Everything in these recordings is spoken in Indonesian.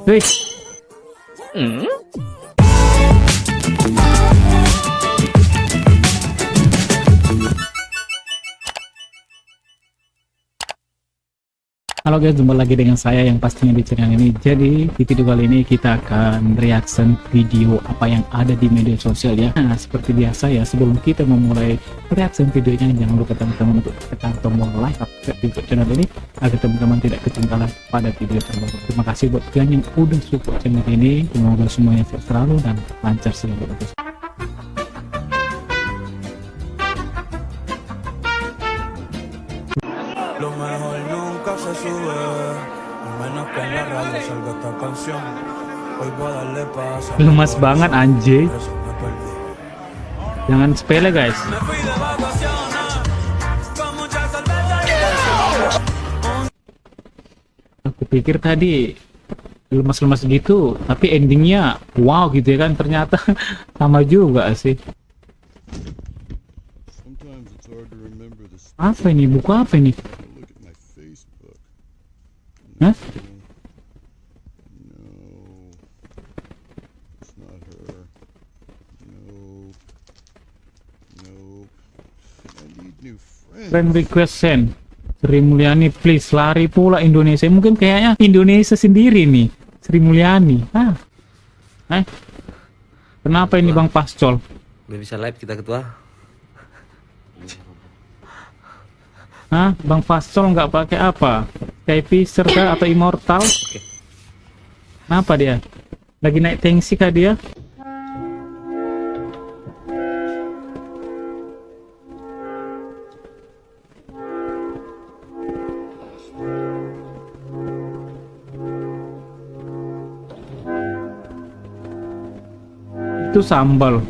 Wih. Halo guys, jumpa lagi dengan saya yang pastinya di channel ini. Jadi di video kali ini kita akan reaction video apa yang ada di media sosial ya. Nah, seperti biasa ya, sebelum kita memulai reaction videonya, jangan lupa teman-teman untuk tekan tombol like, subscribe di channel ini agar teman-teman tidak ketinggalan pada video terbaru. Terima kasih buat kalian yang udah support channel ini. Semoga semuanya sehat selalu dan lancar selalu. Lo mejor nunca se sube, a menos que en la radio salga esta canción. Hoy voy a darle paz. Lemas banget anjay. Jangan sepele guys. Me fui de vacaciones, con mucha cerveza. Aku pikir tadi lemas-lemas gitu, tapi endingnya wow gitu ya kan, ternyata sama juga sih. Apa ini? Buku apa ini? Hah? Friend request send. Sri Mulyani please, lari pula Indonesia. Mungkin kayaknya Indonesia sendiri nih, Sri Mulyani. Kenapa ini Bang Pascol? Udah bisa live kita ketua. Bang Pascol nggak pakai apa? Kayak Fisher kah atau Immortal? Oke. Kenapa dia? Lagi naik tensi kah dia? Itu sambal.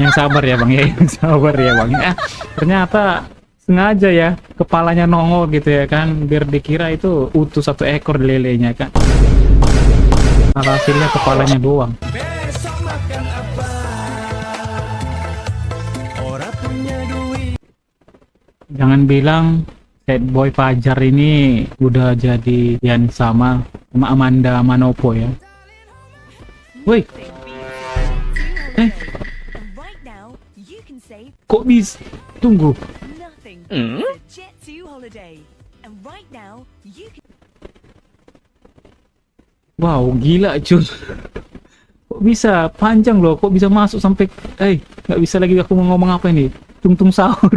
Yang sabar ya bang ya, yang sabar ya bang ya. Ternyata sengaja ya kepalanya nongol gitu ya kan, biar dikira itu utuh satu ekor lelenya kan. Nah, hasilnya kepalanya doang. Jangan bilang Sad Boy Fajar ini udah jadi yang sama Amanda Manopo ya. Woi. Kok bisa? Tunggu. Wow, gila cuy. Kok bisa panjang loh? Kok bisa masuk sampai nggak bisa lagi aku mau ngomong apa ini? Tungtung sahur.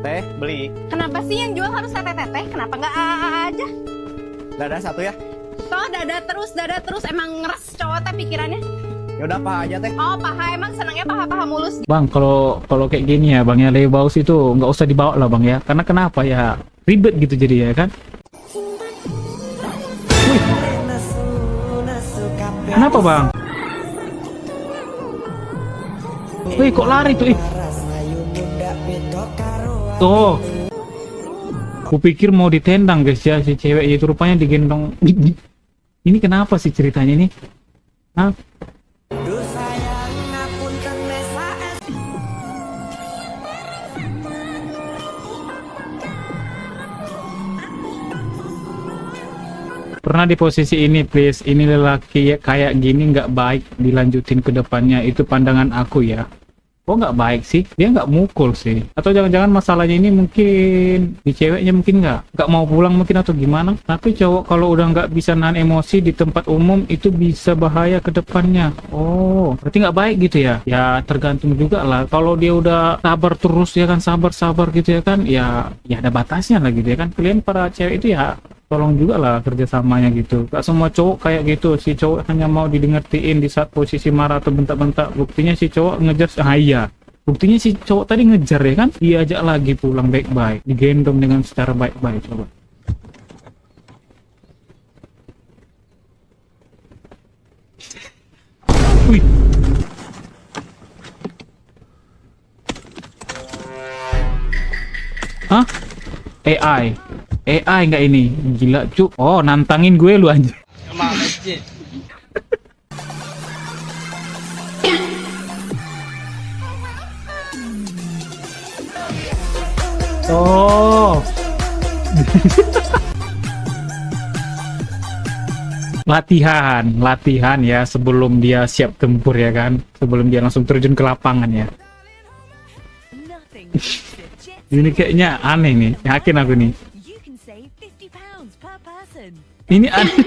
Teh, beli. Kenapa sih yang jual harus teteh-teteh? Kenapa nggak AA aja? Dada satu ya. Toh dada terus emang ngeres cowok teh pikirannya. Ya udah paha aja teh. Oh paha, emang senangnya paha-paha mulus. Bang, kalau kayak gini ya bang ya, Lebaus itu nggak usah dibawa lah bang ya. Karena kenapa ya, ribet gitu jadi ya kan. Wih. Kenapa bang? Wih, kok lari tuh? Tuh, kupikir mau ditendang guys ya si cewek itu, rupanya digendong. Ini kenapa sih ceritanya ini? Hah? Pernah di posisi ini please, ini lelaki ya, kayak gini nggak baik dilanjutin ke depannya, itu pandangan aku ya. Kok nggak baik sih? Dia nggak mukul sih? Atau jangan-jangan masalahnya ini mungkin di ceweknya, mungkin nggak mau pulang mungkin, atau gimana? Tapi cowok kalau udah nggak bisa nahan emosi di tempat umum itu bisa bahaya ke depannya. Oh, berarti nggak baik gitu ya? Ya tergantung juga lah. Kalau dia udah sabar terus ya kan, sabar gitu ya kan? Ya ada batasnya lah gitu ya kan? Kalian para cewek itu ya tolong juga lah kerjasamanya gitu. Gak semua cowok kayak gitu. Si cowok hanya mau didengertiin di saat posisi marah atau bentak-bentak. Buktinya si cowok ngejar. Iya, buktinya si cowok tadi ngejar ya kan, diajak lagi pulang baik-baik, digendong dengan secara baik-baik. Coba wih. Hah? AI nggak ini? Gila cuk. Oh, nantangin gue lu anjir. Oh. Latihan ya sebelum dia siap tempur ya kan, sebelum dia langsung terjun ke lapangan ya. Ini kayaknya aneh nih, yakin aku nih. Ini aneh.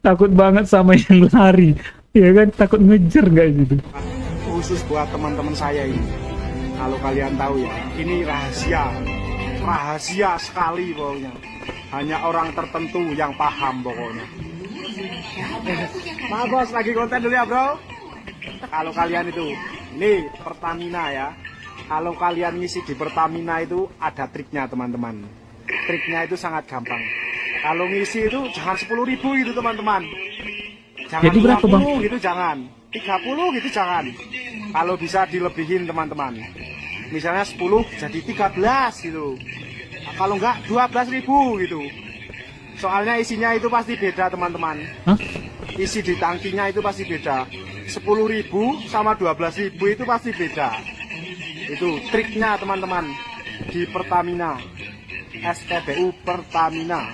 Takut banget sama yang lari, ya kan, takut ngejar nggak gitu. Khusus buat teman-teman saya ini, kalau kalian tahu ya, ini rahasia sekali pokoknya. Hanya orang tertentu yang paham pokoknya. Maaf bos, lagi konten dulu ya bro. Kalau kalian itu, ini Pertamina ya. Kalau kalian ngisi di Pertamina itu ada triknya teman-teman. Triknya itu sangat gampang. Kalau ngisi itu jangan 10.000 gitu teman-teman. Jangan Jadi berapa, 20 Bang? gitu jangan. 30 gitu jangan. Kalau bisa dilebihin teman-teman. Misalnya 10 jadi 13 gitu. Nah, kalau enggak 12.000 gitu. Soalnya isinya itu pasti beda teman-teman. Hah? Isi di tangkinya itu pasti beda. 10.000 sama 12.000 itu pasti beda. Itu triknya teman-teman di Pertamina. SPBU Pertamina.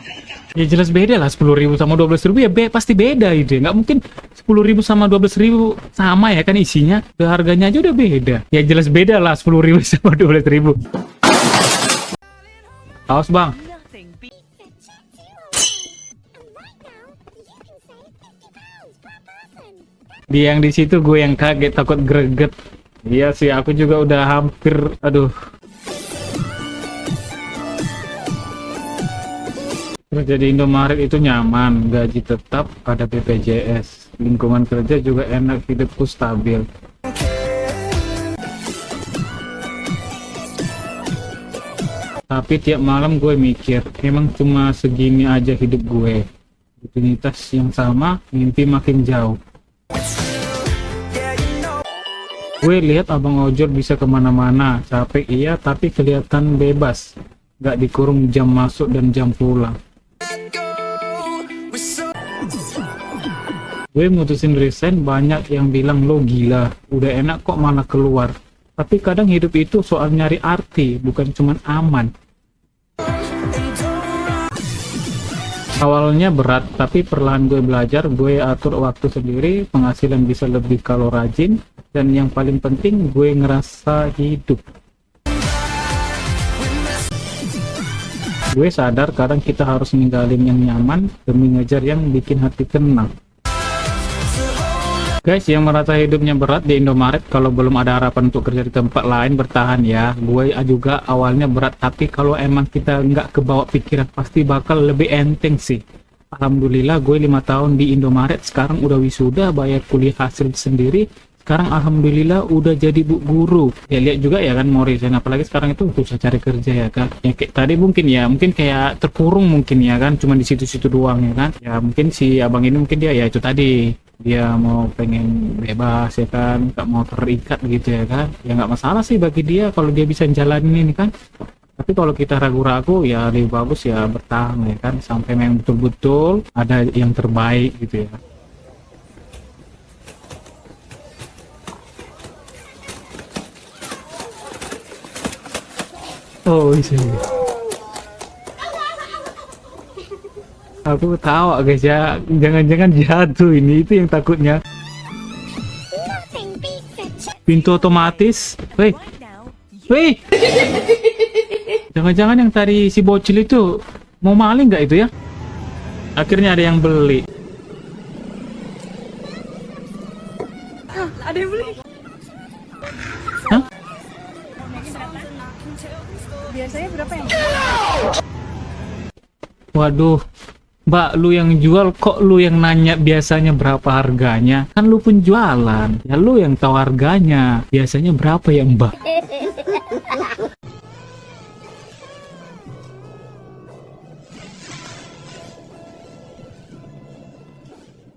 Ya jelas beda lah, 10.000 sama 12.000 ya pasti beda itu. Nggak mungkin 10.000 sama 12.000 sama ya kan isinya. Harganya aja udah beda. Ya jelas beda lah 10.000 sama 12.000. Awas bang. Dia yang di situ, gue yang kaget, takut greget. Iya sih, aku juga udah hampir, aduh. Kerja di Indomaret itu nyaman, gaji tetap, ada BPJS, lingkungan kerja juga enak, hidupku stabil. Tapi tiap malam gue mikir, emang cuma segini aja hidup gue. Rutinitas yang sama, mimpi makin jauh. Gue lihat abang ojol bisa kemana-mana, capek iya tapi kelihatan bebas, gak dikurung jam masuk dan jam pulang. Gue mutusin resign, banyak yang bilang lo gila, udah enak kok malah keluar. Tapi kadang hidup itu soal nyari arti, bukan cuman aman. Awalnya berat, tapi perlahan gue belajar, gue atur waktu sendiri, penghasilan bisa lebih kalau rajin, dan yang paling penting gue ngerasa hidup. Gue sadar kadang kita harus ninggalin yang nyaman demi ngejar yang bikin hati tenang. Guys, yang merasa hidupnya berat di Indomaret, kalau belum ada harapan untuk kerja di tempat lain, bertahan ya. Gue juga awalnya berat, tapi kalau emang kita nggak kebawa pikiran, pasti bakal lebih enteng sih. Alhamdulillah gue 5 tahun di Indomaret, sekarang udah wisuda, bayar kuliah hasil sendiri. Sekarang alhamdulillah udah jadi guru. Ya lihat juga ya kan mau resign, apalagi sekarang itu susah cari kerja ya kan. Ya kayak tadi mungkin kayak terkurung mungkin ya kan, cuma di situ-situ doang ya kan. Ya mungkin si abang ini mungkin dia ya itu tadi, dia mau pengen bebas ya kan, nggak mau terikat gitu ya kan. Ya nggak masalah sih bagi dia kalau dia bisa jalanin ini kan. Tapi kalau kita ragu-ragu ya lebih bagus ya bertahan ya kan, sampai memang betul-betul ada yang terbaik gitu ya. Oh iya. Aku tahu guys ya, jangan-jangan jatuh ini, itu yang takutnya. Pintu otomatis. Weh. Weh. Jangan-jangan yang tadi si bocil itu mau maling nggak itu ya? Akhirnya ada yang beli. Ada yang beli. Hah? Biasanya berapa yang Waduh, Mbak, lu yang jual kok lu yang nanya biasanya berapa harganya? Kan lu pun jualan, ya lu yang tahu harganya. Biasanya berapa ya Mbak?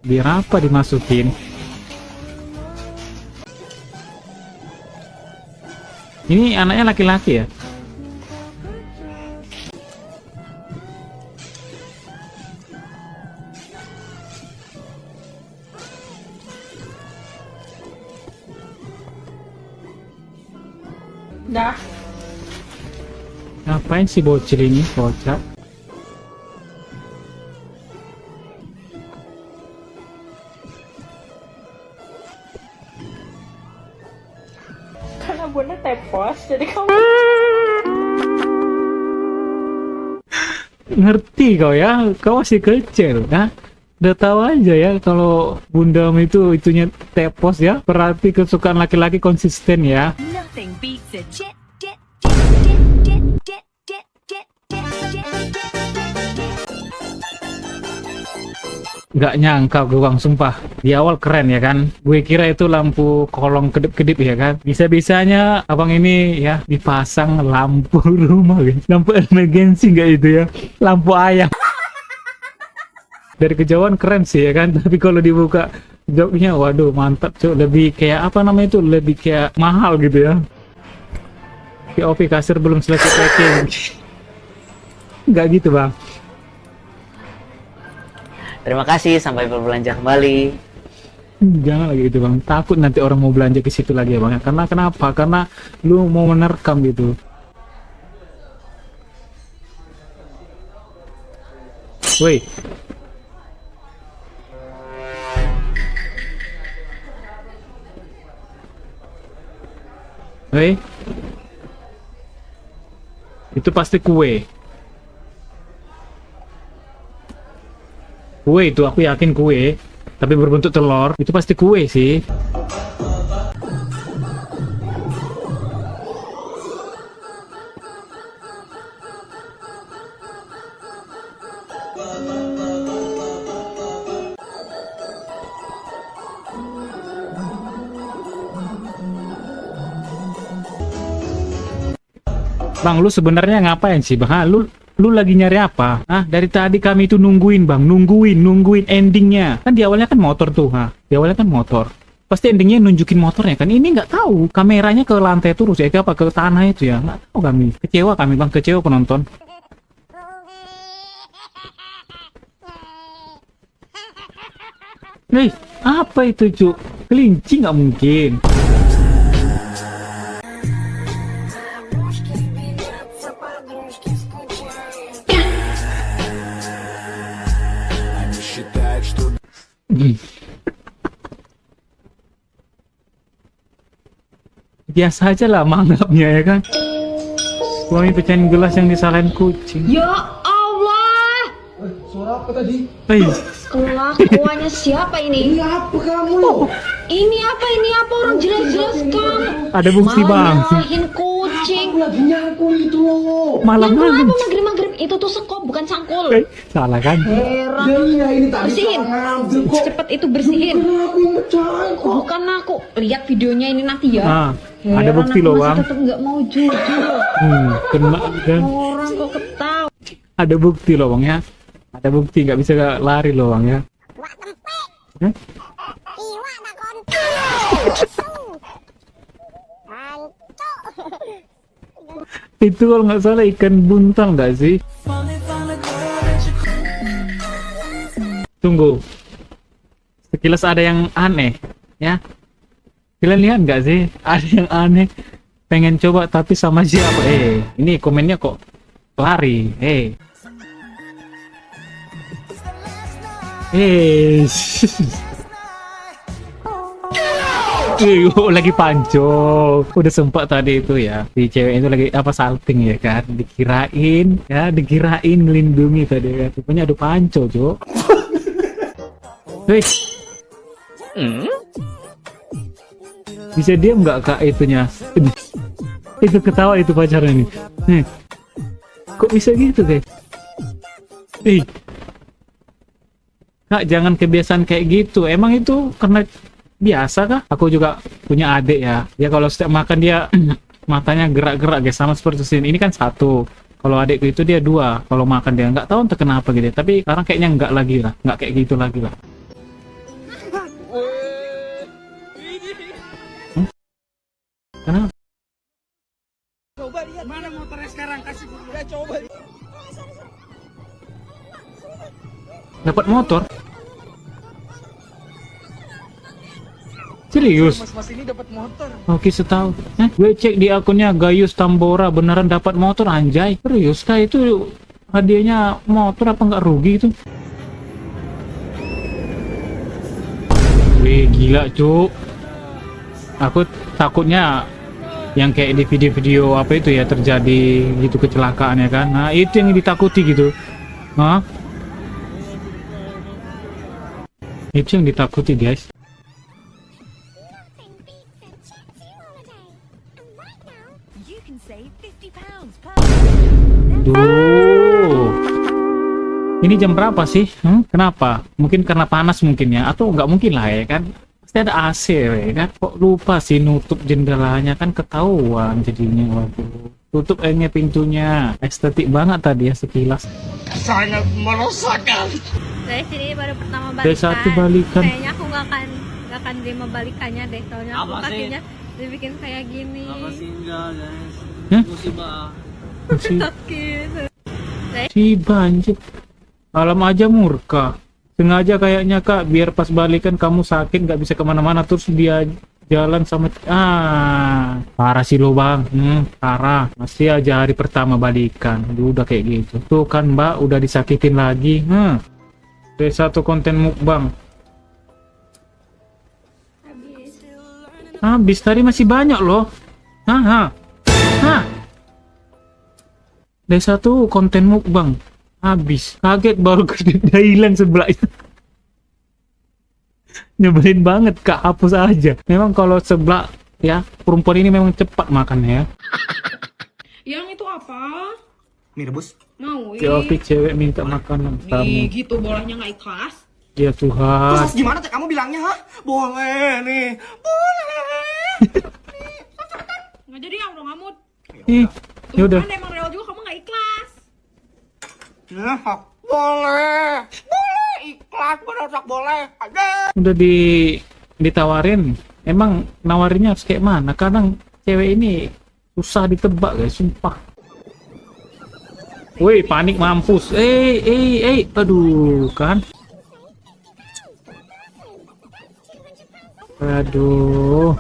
Biar apa dimasukin? Ini anaknya laki-laki ya? Dah. Ngapain sih bocil ini, kocak? Karena bunda tepos, jadi kamu Ngerti kau ya, kau masih kecil, nah? Udah tahu aja ya kalau bundamu itu itunya tepos ya. Berarti kesukaan laki-laki konsisten ya. Nothing beats a jet. Nggak nyangka gue bang, sumpah. Di awal keren ya kan. Gue kira itu lampu kolong kedip-kedip ya kan. Bisa-bisanya abang ini ya dipasang lampu rumah guys. Lampu emergency nggak itu ya. Lampu ayam. Dari kejauhan keren sih ya kan. Tapi kalau dibuka joknya, waduh mantap cuy. Lebih kayak apa namanya itu? Lebih kayak mahal gitu ya. POV kasir belum selesai packing. Nggak gitu bang. Terima kasih, sampai berbelanja kembali. Jangan lagi gitu bang, takut nanti orang mau belanja ke situ lagi ya bang. Karena kenapa? Karena lu mau menerkam gitu. Woi. Woi. Itu pasti kue. Kue itu aku yakin kue, tapi berbentuk telur, itu pasti kue sih. Bang, lu sebenarnya ngapain sih, Bang? Ha, lu lagi nyari apa? Ah, dari tadi kami itu nungguin, Bang. Nungguin endingnya. Kan di awalnya kan motor tuh, ha. Di awalnya kan motor. Pasti endingnya nunjukin motornya kan. Ini nggak tahu. Kameranya ke lantai terus ya, ke apa? Ke tanah itu ya. Nggak tahu kami. Kecewa kami, Bang. Kecewa penonton. Apa itu, Cuk? Kelinci nggak mungkin. Biasa aja lah menganggapnya ya kan. Suami pecahin gelas yang disalahin kucing. Ya Allah. Suara apa tadi? Kelakuannya siapa ini? Ini apa kamu? Ini apa orang jelas-jelas kamu. Ada bukti bang. Malahin kucing. Lagi nyangkul itu loh. Malam-malam. Apa maghrib-maghrib itu tuh sekop bukan sangkul. Salah kan? Heran. Iya ini tadi Bersihin. Cepet itu bersihin. Aku yang mecahin kok. Bukan aku. Lihat videonya ini nanti ya. Ah, ada Heran, bukti aku loh masih bang. tetap nggak mau jujur. Kena kan? Orang kok ketawa. Ada bukti loh bang ya. Ada bukti, nggak bisa lari loh bang ya. Hah? Itu kalau nggak salah ikan buntal nggak sih? Tunggu. Sekilas ada yang aneh ya. Kalian lihat nggak sih? Ada yang aneh. Pengen coba tapi sama siapa? Ini komennya kok lari. Lagi panco. Udah sempat tadi itu ya. Si cewek itu lagi apa salting ya kan. Dikirain melindungi tadi kan. Rupanya ada panco, Cok. Bisa diam nggak kak itunya? Itu ketawa itu pacarnya nih. Kok bisa gitu guys? Kak jangan kebiasaan kayak gitu. Emang itu karena biasa kah? Aku juga punya adik ya. Dia kalau setiap makan dia matanya gerak-gerak guys, sama seperti sini. Ini kan satu. Kalau adikku itu dia dua. Kalau makan dia nggak tahu entah kenapa gitu. Tapi sekarang kayaknya nggak lagi lah. Nggak kayak gitu lagi lah. Kenapa? Coba lihat mana motornya sekarang, kasih udah coba. Dapat motor? Serius? Mas ini dapat motor. Oke, setahu. Gue cek di akunnya Gayus Tambora beneran dapat motor anjay. Serius kah itu hadiahnya motor apa nggak rugi itu? Wih, gila cuk. Aku takutnya yang kayak di video-video apa itu ya terjadi gitu kecelakaan ya kan. Nah, itu yang ditakuti gitu. Hah? Itu yang ditakuti, guys. Duh. Ini jam berapa sih? Kenapa? Mungkin karena panas mungkin ya, atau nggak mungkin lah ya kan? Pasti ada AC ya kan? Kok lupa sih nutup jendelanya kan ketahuan jadinya. Waduh. Tutup aja pintunya. Estetik banget tadi ya sekilas. Sangat merosakan. Dari sini baru pertama balikan. Dari satu balikan. Kayaknya aku nggak akan terima balikannya deh. Soalnya aku kakinya dibikin kayak gini. Hah? Musibah. Sakit. Si banjir. Alam aja murka. Sengaja kayaknya kak, biar pas balikan kamu sakit nggak bisa kemana-mana terus dia jalan sama parah sih lo bang. Parah. Masih aja hari pertama balikan udah kayak gitu. Tuh kan mbak udah disakitin lagi. Dari satu konten mukbang habis tadi masih banyak loh. Dari satu konten mukbang habis, kaget baru udah hilang sebelahnya. Nyebelin banget kak, hapus aja. Memang kalau sebelah ya perempuan ini memang cepat makannya ya. Yang itu apa? Mie rebus. Mau. Si Ovi cewek minta makanan kamu. Gitu bolehnya nggak ikhlas. Ya Tuhan. Terus gimana kamu bilangnya, ha? Boleh nih. Boleh. Nggak jadi yang udah ngamut. Ya udah. Kan emang real juga kamu nggak ikhlas. Nah, boleh. Boleh ikhlas bener boleh. Aja. Udah ditawarin. Emang nawarinnya harus kayak mana? Kadang cewek ini susah ditebak guys, sumpah. Woi, panik mampus. Aduh, kan. Aduh.